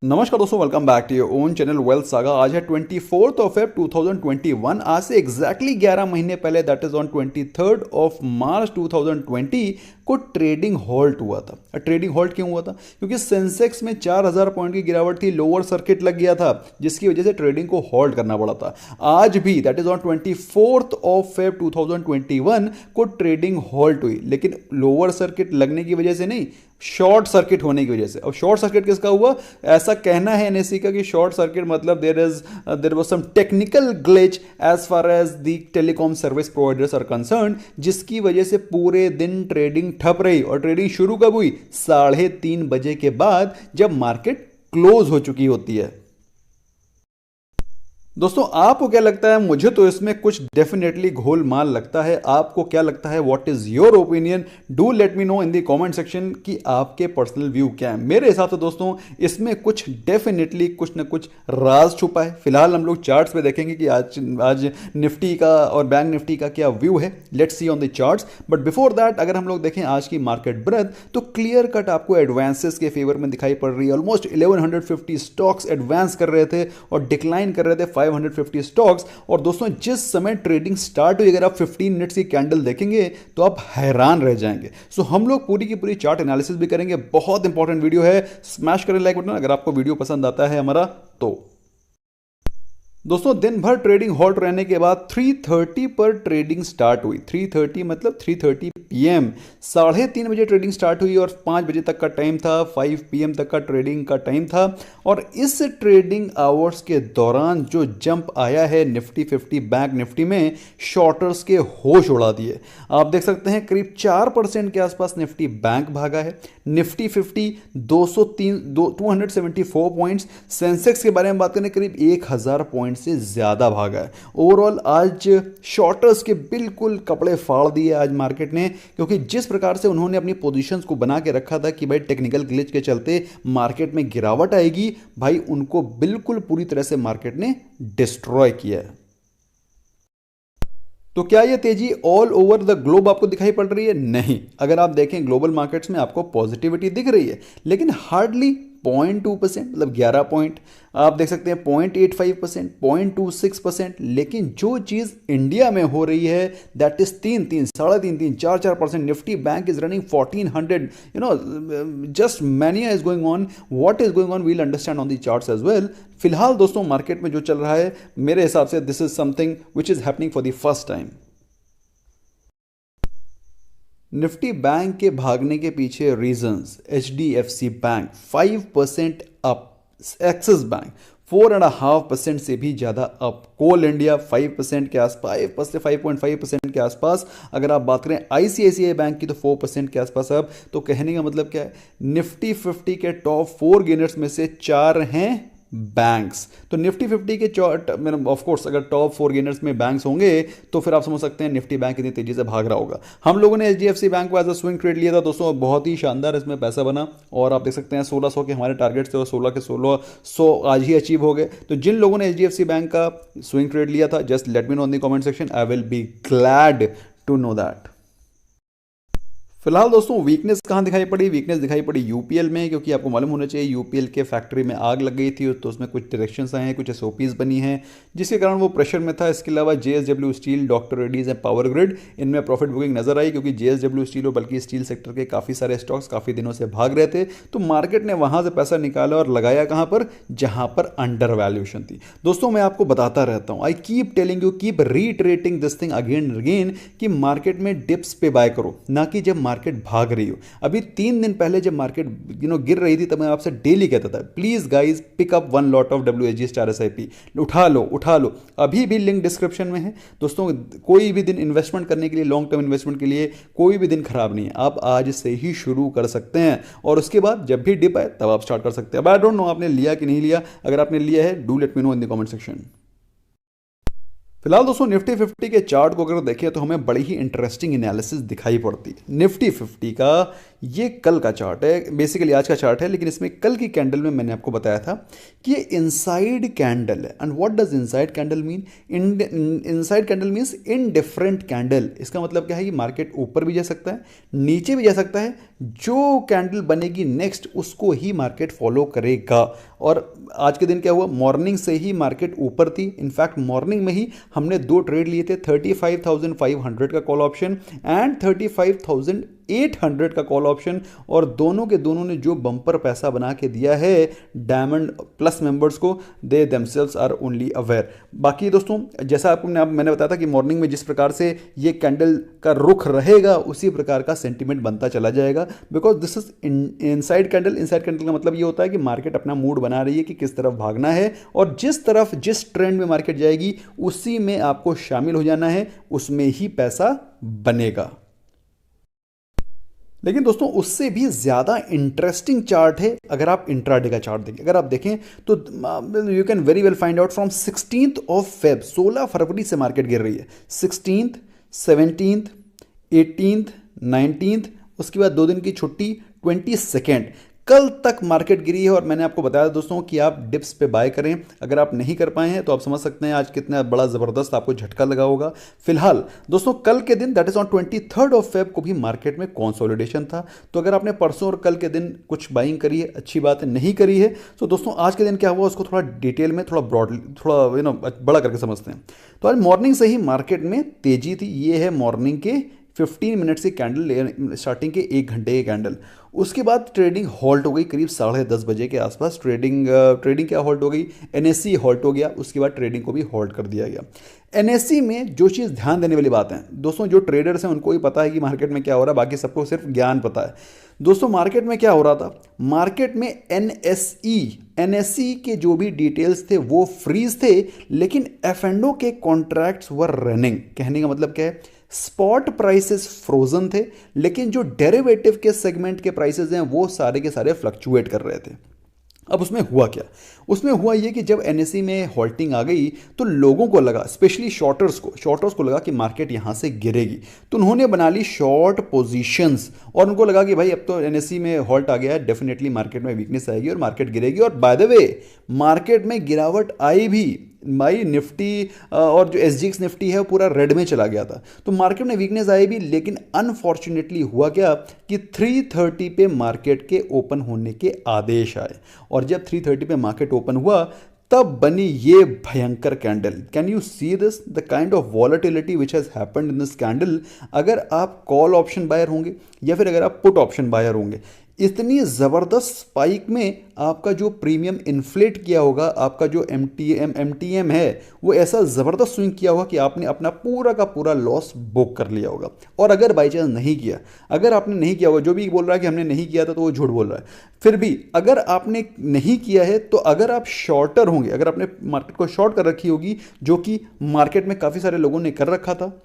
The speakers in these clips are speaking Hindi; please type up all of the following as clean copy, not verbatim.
नमस्कार दोस्तों, welcome back to your own channel wealth saga. आज है 24 2021। आज से एग्जैक्टली 11 महीने पहले दैट इज ऑन 23 मार्च 2020 को ट्रेडिंग हॉल्ट हुआ था। ट्रेडिंग हॉल्ट क्यों हुआ था? क्योंकि सेंसेक्स में 4000 पॉइंट की गिरावट थी, लोअर सर्किट लग गया था, जिसकी वजह से ट्रेडिंग को हॉल्ट करना पड़ा था। आज भी दैट इज ऑन 24 2021 को ट्रेडिंग हॉल्ट हुई, लेकिन लोअर सर्किट लगने की वजह से नहीं, शॉर्ट सर्किट होने की वजह से। अब शॉर्ट सर्किट किसका हुआ? ऐसा कहना है एनएससी का कि शॉर्ट सर्किट मतलब there was some technical glitch as far as the telecom service providers are concern, जिसकी वजह से पूरे दिन ट्रेडिंग ठप रही। और ट्रेडिंग शुरू कब हुई? 3:30 बजे के बाद, जब मार्केट क्लोज हो चुकी होती है। दोस्तों, आपको क्या लगता है? मुझे तो इसमें कुछ डेफिनेटली घोलमाल लगता है। आपको क्या लगता है? What is your opinion? Do let me know in the comment section कि आपके पर्सनल व्यू क्या है। मेरे हिसाब से दोस्तों, इसमें कुछ डेफिनेटली कुछ ना कुछ राज छुपा है। फिलहाल हम लोग चार्ट्स पे देखेंगे कि आज निफ्टी का और बैंक निफ्टी का क्या व्यू है। Let's see on the charts. But before that, अगर हम लोग देखें आज की मार्केट ब्रेथ, तो क्लियर कट आपको एडवांसेस के फेवर में दिखाई पड़ रही है। ऑलमोस्ट 1150 स्टॉक्स एडवांस कर रहे थे और डिक्लाइन कर रहे थे 550 स्टॉक्स। और दोस्तों, जिस समय ट्रेडिंग स्टार्ट हुई, अगर आप 15 मिनट्स की कैंडल देखेंगे तो आप हैरान रह जाएंगे। सो हम लोग पूरी की पूरी चार्ट एनालिसिस भी करेंगे। बहुत इंपॉर्टेंट वीडियो है। स्मैश करें लाइक बटन अगर आपको वीडियो पसंद आता है हमारा तो। दोस्तों, दिन भर ट्रेडिंग हॉल्ट रहने के बाद 3:30 पर ट्रेडिंग स्टार्ट हुई। 3:30 मतलब 3:30 PM। 3:30 बजे ट्रेडिंग स्टार्ट हुई और 5 बजे तक का टाइम था, 5 PM तक का ट्रेडिंग का टाइम था। और इस ट्रेडिंग आवर्स के दौरान जो जंप आया है निफ्टी 50 बैंक निफ्टी में, शॉर्टर्स के होश उड़ा दिए। आप देख सकते हैं करीब 4% के आसपास निफ्टी बैंक भागा है। Nifty 50 274 points. सेंसेक्स के बारे में बात करें, करीब 1000 पॉइंट से ज्यादा भागा है। ओवरऑल आज शॉर्टर्स के बिल्कुल कपड़े फाड़ दिए आज मार्केट ने, क्योंकि जिस प्रकार से उन्होंने अपनी पोजीशंस को बना के रखा था कि भाई टेक्निकल ग्लिच के चलते मार्केट में गिरावट आएगी, भाई उनको बिल्कुल पूरी तरह से मार्केट ने डिस्ट्रॉय किया है। तो क्या यह तेजी ऑल ओवर द ग्लोब आपको दिखाई पड़ रही है? नहीं। अगर आप देखें ग्लोबल मार्केट्स में आपको पॉजिटिविटी दिख रही है, लेकिन हार्डली 0.2%, मतलब 11 पॉइंट। आप देख सकते हैं 0.85%, 0.26%। लेकिन जो चीज इंडिया में हो रही है that is 3-3, 3.5-3, 4-4%। Nifty bank is running 1400। Just mania is going on. What is going on we'll understand on the charts as well. फिलहाल दोस्तों, मार्केट में जो चल रहा है, मेरे हिसाब से this is something which is happening for the first time. Nifty bank के भागने के पीछे reasons: HDFC bank 5% up, axis bank 4.5% से भी ज़्यादा अप, कोल इंडिया 5% के आसपास, 5.5% के आसपास। अगर आप बात करें ICICI बैंक की तो 4% के आसपास अप। तो कहने का मतलब क्या है? निफ्टी 50 के टॉप 4 गेनर्स में से 4 हैं बैंक्स। तो निफ्टी 50 के ऑफ कोर्स अगर टॉप 4 गेनर्स में बैंक्स होंगे तो फिर आप समझ सकते हैं निफ्टी बैंक इतनी तेजी से भाग रहा होगा। हम लोगों ने HDFC बैंक को एज अ स्विंग ट्रेड लिया था दोस्तों, बहुत ही शानदार इसमें पैसा बना। और आप देख सकते हैं 1600 के हमारे टारगेट थे और 16 के 1600 आज ही अचीव हो गए। तो जिन लोगों ने HDFC बैंक का स्विंग ट्रेड लिया था, just let me know in the comment section, I will be glad to know that. फिलहाल दोस्तों, वीकनेस कहाँ दिखाई पड़ी? वीकनेस दिखाई पड़ी यूपीएल में, क्योंकि आपको मालूम होना चाहिए यूपीएल के फैक्ट्री में आग लग गई थी, तो उसमें कुछ डायरेक्शंस आए हैं, कुछ SOPs बनी हैं, जिसके कारण वो प्रेशर में था। इसके अलावा JSW steel, doctor Reddy's and power grid, इनमें प्रॉफिट बुकिंग नजर आई, क्योंकि JSW स्टील और बल्कि स्टील सेक्टर के काफ़ी सारे स्टॉक्स काफ़ी दिनों से भाग रहे थे। तो मार्केट ने वहाँ से पैसा निकाला और लगाया कहाँ पर? जहाँ पर अंडर वैल्यूएशन थी। दोस्तों, मैं आपको बताता रहता हूँ, I keep telling you, keep reiterating this thing again and again, कि मार्केट में डिप्स पे बाय करो, ना कि जब मार्केट भाग रही। अभी 3 दिन पहले जब मार्केट गिर रही थी, तब मैं आपसे डेली कहता था please guys pick up 1 lot of WHG star SIP, उठा लो उठा लो। अभी भी लिंक डिस्क्रिप्शन में है दोस्तों। कोई भी दिन इन्वेस्टमेंट करने के लिए, लॉन्ग टर्म इन्वेस्टमेंट के लिए कोई भी दिन खराब नहीं है। आप आज से ही शुरू कर सकते हैं और उसके बाद जब भी डिप आए तब आप स्टार्ट कर सकते हैं। अब आई डोंट नो आपने लिया कि नहीं लिया। अगर आपने लिया है, do let me know in the comment section. फिलहाल दोस्तों, निफ्टी 50 के चार्ट को अगर देखें तो हमें बड़ी ही इंटरेस्टिंग एनालिसिस दिखाई पड़ती है। निफ्टी 50 का ये कल का चार्ट है, बेसिकली आज का चार्ट है, लेकिन इसमें कल की कैंडल में मैंने आपको बताया था कि ये इनसाइड कैंडल है। And what does inside candle mean? Inside candle means in different candle. इसका मतलब क्या है कि मार्केट ऊपर भी जा सकता है, नीचे भी जा सकता है, जो कैंडल बनेगी नेक्स्ट उसको ही मार्केट फॉलो करेगा। और आज के दिन क्या हुआ, मॉर्निंग से ही मार्केट ऊपर थी। इनफैक्ट मॉर्निंग में ही हमने दो ट्रेड लिए थे, 35,500 का कॉल ऑप्शन एंड 35,800 का कॉल ऑप्शन, और दोनों के दोनों ने जो बम्पर पैसा बना के दिया है डायमंड प्लस मेंबर्स को, they themselves are only aware. बाकी दोस्तों जैसा आपको मैंने बताया था कि मॉर्निंग में जिस प्रकार से ये कैंडल का रुख रहेगा उसी प्रकार का सेंटीमेंट बनता चला जाएगा, because this is inside candle. Inside candle का मतलब ये होता है कि मार्केट अपना मूड बना रही है कि किस तरफ भागना है, और जिस तरफ जिस ट्रेंड में मार्केट जाएगी उसी में आपको शामिल हो जाना है, उसमें ही पैसा बनेगा। लेकिन दोस्तों उससे भी ज़्यादा इंटरेस्टिंग चार्ट है अगर आप इंट्राडे का चार्ट देखें। अगर आप देखें तो you can very well find out from 16th of Feb, 16 फरवरी से मार्केट गिर रही है। 16th, 17th, 18th, 19th, उसके बाद 2 दिन की छुट्टी, 22nd, कल तक मार्केट गिरी है। और मैंने आपको बताया दोस्तों कि आप डिप्स पे बाय करें। अगर आप नहीं कर पाए हैं तो आप समझ सकते हैं आज कितना बड़ा ज़बरदस्त आपको झटका लगा होगा। फिलहाल दोस्तों कल के दिन that is on 23rd of Feb को भी मार्केट में कंसोलिडेशन था। तो अगर आपने परसों और कल के दिन कुछ बाइंग करी है, अच्छी बात है, नहीं करी है तो दोस्तों आज के दिन क्या हुआ उसको थोड़ा डिटेल में, थोड़ा ब्रॉडली, थोड़ा बड़ा करके समझते हैं। तो आज मॉर्निंग से ही मार्केट में तेजी थी। ये है मॉर्निंग के 15 मिनट से कैंडल, स्टार्टिंग के 1 घंटे के कैंडल। उसके बाद ट्रेडिंग हॉल्ट हो गई करीब 10:30 बजे के आसपास। ट्रेडिंग क्या हॉल्ट हो गई, एनएससी हॉल्ट हो गया। उसके बाद ट्रेडिंग को भी हॉल्ट कर दिया गया। एनएससी में जो चीज़ ध्यान देने वाली बात है दोस्तों, जो ट्रेडर्स हैं उनको ही पता है कि मार्केट में क्या हो रहा है, बाकी सबको सिर्फ ज्ञान पता है। दोस्तों मार्केट में क्या हो रहा था, मार्केट में एनएससी के जो भी डिटेल्स थे वो फ्रीज थे, लेकिन एफ&ओ के कॉन्ट्रैक्ट्स वर रनिंग। कहने का मतलब क्या है, स्पॉट प्राइसेस फ्रोजन थे, लेकिन जो डेरिवेटिव के सेगमेंट के प्राइसेस हैं वो सारे के सारे फ्लक्चुएट कर रहे थे। अब उसमें हुआ क्या, उसमें हुआ ये कि जब एनएससी में हॉल्टिंग आ गई तो लोगों को लगा, स्पेशली शॉर्टर्स को लगा कि मार्केट यहाँ से गिरेगी, तो उन्होंने बना ली शॉर्ट पोजीशंस। और उनको लगा कि भाई अब तो एनएससी में हॉल्ट आ गया है, डेफिनेटली मार्केट में वीकनेस आएगी और मार्केट गिरेगी। और बाय द वे मार्केट में गिरावट आई भी, भाई निफ्टी और जो एसजीएक्स निफ्टी है वो पूरा रेड में चला गया था। तो मार्केट में वीकनेस आई भी, लेकिन अनफॉर्चुनेटली हुआ क्या कि 330 पे मार्केट के ओपन होने के आदेश आए। और जब 330 पे मार्केट ओपन हुआ तब बनी ये भयंकर candle. Can you see this, the kind of volatility which has happened in this candle. अगर आप कॉल ऑप्शन बायर होंगे या फिर अगर आप पुट ऑप्शन बायर होंगे, इतनी ज़बरदस्त स्पाइक में आपका जो प्रीमियम इन्फ्लेट किया होगा, आपका जो एमटीएम है वो ऐसा ज़बरदस्त स्विंग किया होगा कि आपने अपना पूरा का पूरा लॉस बुक कर लिया होगा। और अगर बाई चांस नहीं किया, अगर आपने नहीं किया होगा, जो भी बोल रहा है कि हमने नहीं किया था तो वो झूठ बोल रहा है। फिर भी अगर आपने नहीं किया है तो अगर आप शॉर्टर होंगे, अगर आपने मार्केट को शॉर्ट कर रखी होगी, जो कि मार्केट में काफ़ी सारे लोगों ने कर रखा था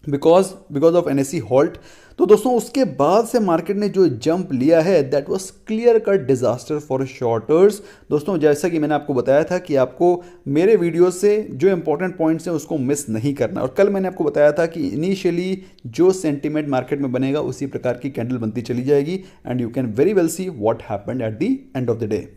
बिकॉज ऑफ एनएससी हॉल्ट, तो दोस्तों उसके बाद से मार्केट ने जो जंप लिया है that was clear cut disaster for shorters. दोस्तों जैसा कि मैंने आपको बताया था कि आपको मेरे वीडियो से जो इंपॉर्टेंट पॉइंट्स हैं उसको मिस नहीं करना। और कल मैंने आपको बताया था कि इनिशियली जो सेंटीमेंट मार्केट में बनेगा उसी प्रकार की कैंडल बनती चली जाएगी, and you can very well see what happened at the end of the day.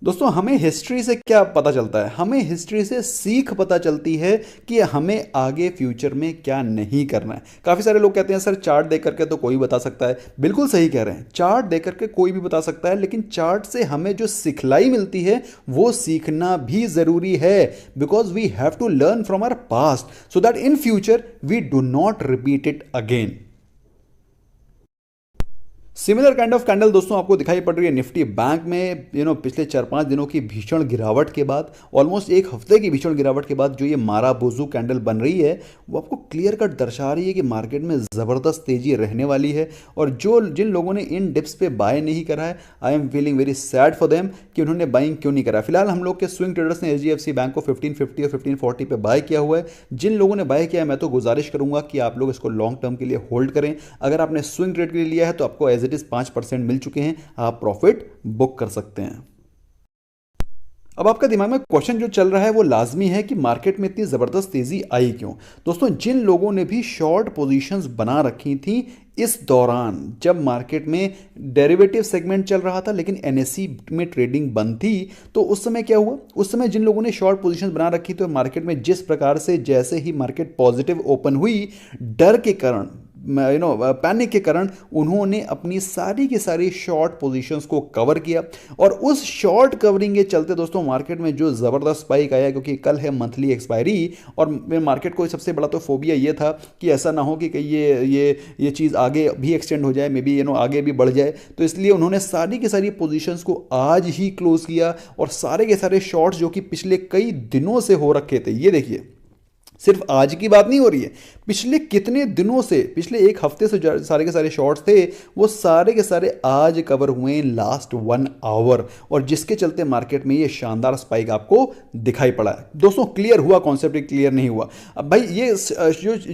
दोस्तों हमें हिस्ट्री से क्या पता चलता है, हमें हिस्ट्री से सीख पता चलती है कि हमें आगे फ्यूचर में क्या नहीं करना है। काफ़ी सारे लोग कहते हैं सर चार्ट देख करके तो कोई बता सकता है। बिल्कुल सही कह रहे हैं, चार्ट देख करके कोई भी बता सकता है, लेकिन चार्ट से हमें जो सिखलाई मिलती है वो सीखना भी ज़रूरी है, because we have to learn from our past so that in future we do not repeat it again. Similar kind of candle दोस्तों आपको दिखाई पड़ रही है निफ्टी बैंक में। पिछले 4-5 दिनों की भीषण गिरावट के बाद, ऑलमोस्ट एक हफ्ते की भीषण गिरावट के बाद जो ये मारा बोजू कैंडल बन रही है वो आपको क्लियर कट दर्शा रही है कि मार्केट में ज़बरदस्त तेजी रहने वाली है। और जिन लोगों ने इन डिप्स पे बाय नहीं करा है, I am feeling very sad for them कि उन्होंने बाइंग क्यों नहीं करा। फिलहाल हम लोग के स्विंग ट्रेडर्स ने एचडीएफसी बैंक को 1550 और 1540 पे बाय किया हुआ है। जिन लोगों ने बाय किया है मैं तो गुजारिश करूंगा कि आप लोग इसको लॉन्ग टर्म के लिए होल्ड करें। अगर आपने स्विंग ट्रेड के लिए लिया है तो आपको एज इट इज 5% मिल चुके हैं, आप प्रॉफिट बुक कर सकते हैं। अब आपका दिमाग में क्वेश्चन जो चल रहा है वो लाजमी है कि मार्केट में इतनी ज़बरदस्त तेज़ी आई क्यों। दोस्तों जिन लोगों ने भी शॉर्ट पोजीशंस बना रखी थी इस दौरान जब मार्केट में डेरिवेटिव सेगमेंट चल रहा था लेकिन एनएससी में ट्रेडिंग बंद थी, तो उस समय क्या हुआ, उस समय जिन लोगों ने शॉर्ट पोजीशंस बना रखी तो मार्केट में जिस प्रकार से जैसे ही मार्केट पॉजिटिव ओपन हुई, डर के कारण पैनिक के कारण उन्होंने अपनी सारी की सारी शॉर्ट पोजीशंस को कवर किया, और उस शॉर्ट कवरिंग के चलते दोस्तों मार्केट में जो ज़बरदस्त स्पाइक आया, क्योंकि कल है मंथली एक्सपायरी, और मार्केट को सबसे बड़ा तो फोबिया ये था कि ऐसा ना हो कि ये चीज़ आगे भी एक्सटेंड हो जाए, मे बी आगे भी बढ़ जाए, तो इसलिए उन्होंने सारी की सारी पोजीशंस को आज ही क्लोज किया, और सारे के सारे शॉर्ट्स जो कि पिछले कई दिनों से हो रखे थे, ये देखिए सिर्फ आज की बात नहीं हो रही है, पिछले कितने दिनों से, पिछले एक हफ्ते से सारे के सारे शॉर्ट्स थे वो सारे के सारे आज कवर हुए लास्ट 1 आवर, और जिसके चलते मार्केट में ये शानदार स्पाइक आपको दिखाई पड़ा है। दोस्तों क्लियर हुआ कॉन्सेप्ट, क्लियर नहीं हुआ? अब भाई ये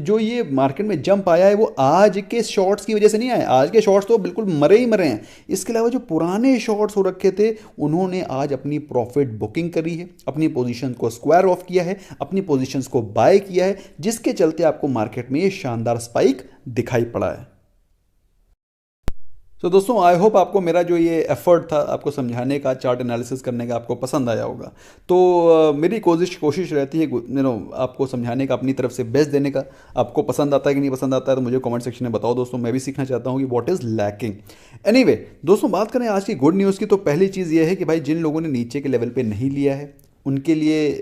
जो ये मार्केट में जंप आया है वो आज के शॉर्ट्स की वजह से नहीं आया, आज के शॉर्ट्स तो बिल्कुल मरे ही मरे हैं। इसके अलावा जो पुराने शॉर्ट्स हो रखे थे उन्होंने आज अपनी प्रॉफिट बुकिंग करी है, अपनी पोजीशन को स्क्वायर ऑफ किया है, अपनी पोजीशंस को बाय किया है, जिसके चलते आपको मार्केट में ये शानदार स्पाइक दिखाई पड़ा है। तो दोस्तों आई होप आपको मेरा जो ये एफर्ट था आपको समझाने का, चार्ट एनालिसिस करने का, आपको पसंद आया होगा। तो मेरी कोशिश रहती है आपको समझाने का, अपनी तरफ से बेस्ट देने का। आपको पसंद आता है कि नहीं पसंद आता है तो मुझे कमेंट सेक्शन में बताओ दोस्तों, मैं भी सीखना चाहता हूँ कि व्हाट इज़ लैकिंग। एनीवे दोस्तों, बात करें आज की गुड न्यूज़ की, तो पहली चीज़ ये है कि भाई जिन लोगों ने नीचे के लेवल पे नहीं लिया है उनके लिए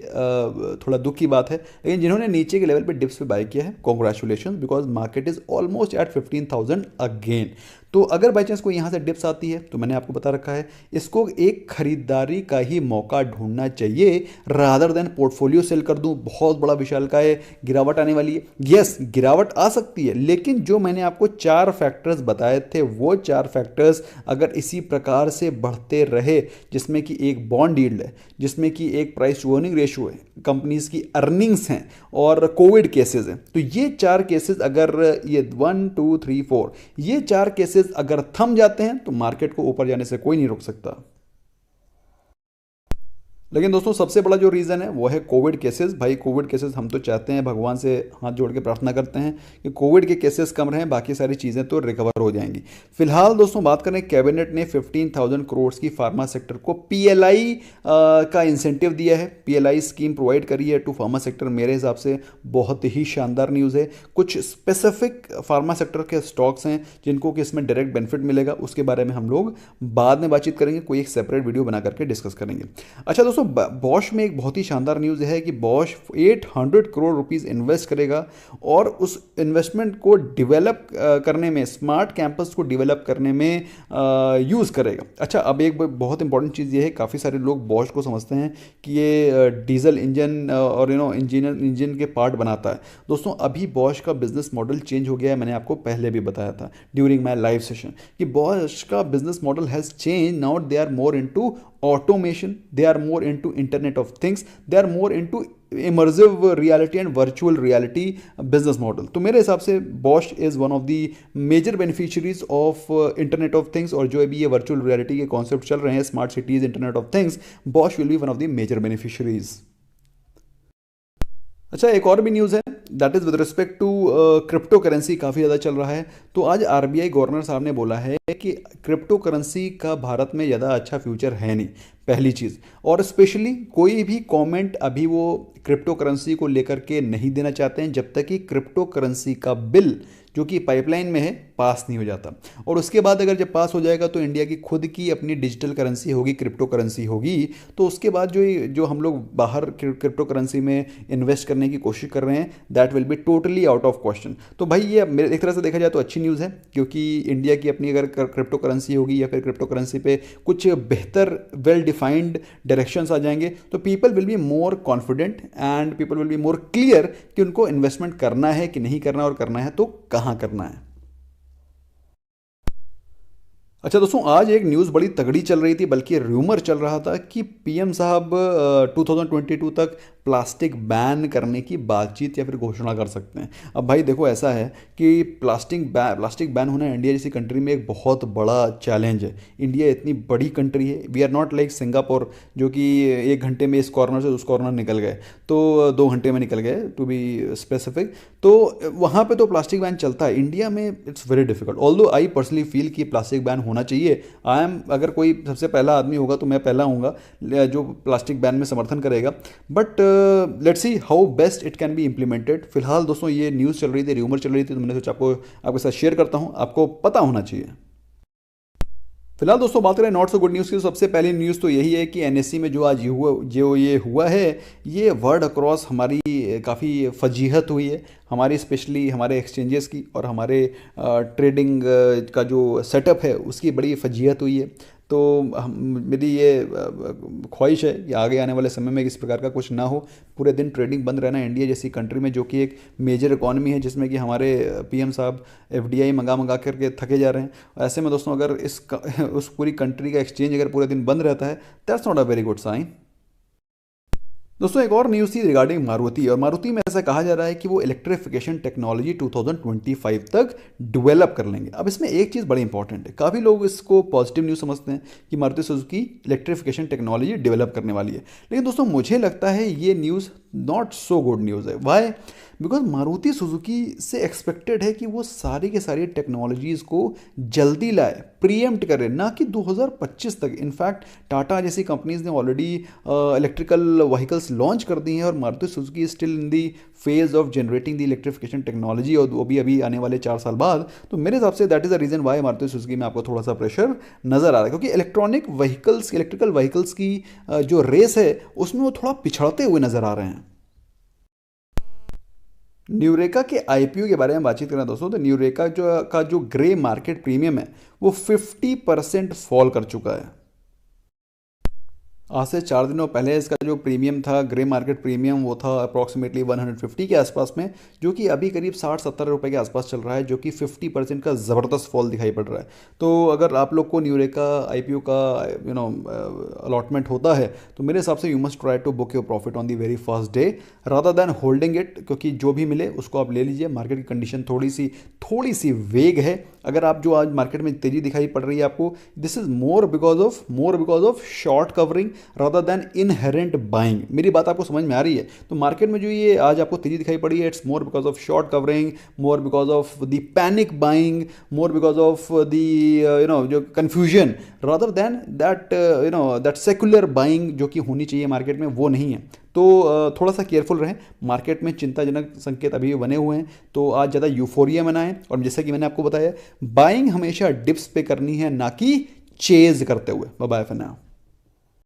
थोड़ा दुख की बात है, लेकिन जिन्होंने नीचे के लेवल पे डिप्स पे बाय किया है, congratulation, because market is almost at 15,000 again. तो अगर बाई चांस कोई यहाँ से डिप्स आती है तो मैंने आपको बता रखा है इसको एक खरीदारी का ही मौका ढूंढना चाहिए, रादर देन पोर्टफोलियो सेल कर दूं, बहुत बड़ा विशाल का है, गिरावट आने वाली है। यस गिरावट आ सकती है, लेकिन जो मैंने आपको 4 फैक्टर्स बताए थे वो 4 फैक्टर्स अगर इसी प्रकार से बढ़ते रहे, जिसमें कि एक बॉन्ड यील्ड है, जिसमें कि एक प्राइस टू अर्निंग रेशियो है, कंपनीज की अर्निंग्स हैं और कोविड केसेस हैं, तो ये 4 केसेस अगर ये 1 2 3 4 ये 4 केसेस अगर थम जाते हैं तो मार्केट को ऊपर जाने से कोई नहीं रोक सकता। लेकिन दोस्तों सबसे बड़ा जो रीज़न है वो है कोविड केसेस। भाई कोविड केसेस हम तो चाहते हैं, भगवान से हाथ जोड़ के प्रार्थना करते हैं कि कोविड के केसेस कम रहें, बाकी सारी चीज़ें तो रिकवर हो जाएंगी। फिलहाल दोस्तों बात करें, कैबिनेट ने 15,000 करोड़ की फार्मा सेक्टर को पीएलआई का इंसेंटिव दिया है, पीएलआई स्कीम प्रोवाइड करी है टू फार्मा सेक्टर। मेरे हिसाब से बहुत ही शानदार न्यूज़ है। कुछ स्पेसिफिक फार्मा सेक्टर के स्टॉक्स हैं जिनको कि इसमें डायरेक्ट बेनिफिट मिलेगा, उसके बारे में हम लोग बाद में बातचीत करेंगे, कोई एक सेपरेट वीडियो बना करके डिस्कस करेंगे। अच्छा दोस्तों, बॉश में एक बहुत ही शानदार न्यूज़ है कि बॉश 800 करोड़ रुपीस इन्वेस्ट करेगा और उस इन्वेस्टमेंट को डेवलप करने में, स्मार्ट कैंपस को डेवलप करने में यूज़ करेगा। अच्छा, अब एक बहुत इंपॉर्टेंट चीज़ ये है, काफ़ी सारे लोग बॉश को समझते हैं कि ये डीजल इंजन और इंजन के पार्ट बनाता है। दोस्तों अभी बॉश का बिजनेस मॉडल चेंज हो गया है, मैंने आपको पहले भी बताया था ड्यूरिंग माई लाइव सेशन कि बॉश का business model has change. Now they are more into automation, they are more into internet of things, they are more into immersive reality and virtual reality business model। तो मेरे हिसाब से Bosch is one of the major beneficiaries of internet of things, और जो अभी ये virtual reality के कॉन्सेप्ट चल रहे हैं, smart cities, internet of things, Bosch will be one of the major beneficiaries। अच्छा, एक और भी न्यूज़ है, that is with respect to crypto currency, काफ़ी ज़्यादा चल रहा है। तो आज आरबीआई गवर्नर साहब ने बोला है कि क्रिप्टो करेंसी का भारत में ज़्यादा अच्छा फ्यूचर है नहीं, पहली चीज़। और स्पेशली कोई भी कमेंट अभी वो क्रिप्टो करेंसी को लेकर के नहीं देना चाहते हैं जब तक कि क्रिप्टो करेंसी का बिल जो कि पाइपलाइन में है पास नहीं हो जाता। और उसके बाद अगर जब पास हो जाएगा तो इंडिया की खुद की अपनी डिजिटल करेंसी होगी, क्रिप्टो करेंसी होगी, तो उसके बाद जो हम लोग बाहर क्रिप्टो करेंसी में इन्वेस्ट करने की कोशिश कर रहे हैं, that will be totally out of question. तो भाई ये मेरे एक तरह से देखा जाए तो अच्छी न्यूज़ है, क्योंकि इंडिया की अपनी अगर क्रिप्टो करेंसी होगी या फिर क्रिप्टो करेंसी पे कुछ बेहतर वेल डिफाइंड डायरेक्शंस आ जाएंगे तो people will be more confident and people will be more clear कि उनको इन्वेस्टमेंट करना है कि नहीं करना, और करना है तो कहाँ करना है। अच्छा दोस्तों, आज एक न्यूज़ बड़ी तगड़ी चल रही थी, बल्कि रूमर चल रहा था कि पीएम साहब 2022 तक प्लास्टिक बैन करने की बातचीत या फिर घोषणा कर सकते हैं। अब भाई देखो, ऐसा है कि प्लास्टिक बैन होना इंडिया जैसी कंट्री में एक बहुत बड़ा चैलेंज है। इंडिया इतनी बड़ी कंट्री है, we are not like Singapore जो कि 1 घंटे में इस कॉर्नर से उस कॉर्नर निकल गए, तो 2 घंटे में निकल गए टू बी स्पेसिफिक। तो वहाँ पे तो प्लास्टिक बैन चलता है, इंडिया में it's very difficult. Although I personally feel कि प्लास्टिक बैन होना चाहिए। आई एम, अगर कोई सबसे पहला आदमी होगा तो मैं पहला हूँगा जो प्लास्टिक बैन में समर्थन करेगा। But let's see how best it can be implemented. फिलहाल दोस्तों ये न्यूज़ चल रही थी, र्यूमर चल रही थी, तो मैंने सोचा आपको आपके साथ शेयर करता हूँ, आपको पता होना चाहिए। फिलहाल दोस्तों बात करें नॉट सो गुड न्यूज़ की, तो सबसे पहली न्यूज़ तो यही है कि एनएससी में जो आज ये हुआ है, ये वर्ल्ड अक्रॉस हमारी काफ़ी फजीहत हुई है, हमारी स्पेशली हमारे एक्सचेंजेस की और हमारे ट्रेडिंग का जो सेटअप है उसकी बड़ी फजीहत हुई है। तो मेरी ये ख्वाहिश है कि आगे आने वाले समय में इस प्रकार का कुछ ना हो, पूरे दिन ट्रेडिंग बंद रहना इंडिया जैसी कंट्री में, जो कि एक मेजर इकॉनमी है जिसमें कि हमारे पीएम साहब एफडीआई मंगा मंगा करके थके जा रहे हैं। ऐसे में दोस्तों अगर उस पूरी कंट्री का एक्सचेंज अगर पूरे दिन बंद रहता है, that's not a very good sign. दोस्तों एक और न्यूज़ थी रिगार्डिंग मारुति, और मारुति में ऐसा कहा जा रहा है कि वो इलेक्ट्रिफिकेशन टेक्नोलॉजी 2025 तक डेवलप कर लेंगे। अब इसमें एक चीज़ बड़ी इंपॉर्टेंट है, काफ़ी लोग इसको पॉजिटिव न्यूज़ समझते हैं कि Maruti Suzuki electrification technology develop करने वाली है, लेकिन दोस्तों मुझे लगता है ये news not so good news है। वाई? बिकॉज मारुति सुजुकी से एक्सपेक्टेड है कि वो सारी के सारी टेक्नोलॉजीज़ को जल्दी लाए, प्रीएम्प्ट करे, ना कि 2025 तक। इनफैक्ट टाटा जैसी कंपनीज ने ऑलरेडी इलेक्ट्रिकल व्हीकल्स लॉन्च कर दी हैं, और Maruti Suzuki still in the phase of generating the electrification technology, और वो भी अभी आने वाले 4 साल बाद। तो मेरे हिसाब say that is the reason why Maruti Suzuki में आपको थोड़ा सा प्रेशर नजर आ रहा है, क्योंकि इलेक्ट्रिकल व्हीकल्स की जो रेस है उसमें वो थोड़ा पिछड़ते हुए नजर आ रहे हैं। न्यूरेका के आईपीओ के बारे में बातचीत करें दोस्तों, तो न्यूरेका का जो ग्रे मार्केट प्रीमियम है वो 50% फॉल कर चुका है। आज से 4 दिनों पहले इसका जो प्रीमियम था, ग्रे मार्केट प्रीमियम, वो था अप्रॉक्सीमेटली 150 के आसपास में, जो कि अभी करीब 60-70 रुपये के आसपास चल रहा है, जो कि 50% का ज़बरदस्त फॉल दिखाई पड़ रहा है। तो अगर आप लोग को न्यूरेका आईपीओ का अलॉटमेंट होता है, तो मेरे हिसाब से you must try to book your profit on the very first day rather than holding it, क्योंकि जो भी मिले उसको आप ले लीजिए। मार्केट की कंडीशन थोड़ी सी वेग है। अगर आप जो आज मार्केट में तेज़ी दिखाई पड़ रही है आपको, this is more because of short covering rather than inherent buying। मेरी बात आपको समझ में आ रही है? तो मार्केट में जो ये आज आपको तेजी दिखाई पड़ी है, it's more because of short covering, more because of the panic buying, more because of the जो confusion, rather than that secular buying जो कि होनी चाहिए मार्केट में, वो नहीं है। तो थोड़ा सा केयरफुल रहें। मार्केट में चिंताजनक संकेत अभी बने हुए हैं, तो आज ज़्यादा यूफोरिया मनाएं, और जैसा कि मैंने आपको बताया, बाइंग हमेशा डिप्स पे करनी है, ना कि चेज करते हुए। Bye bye for now.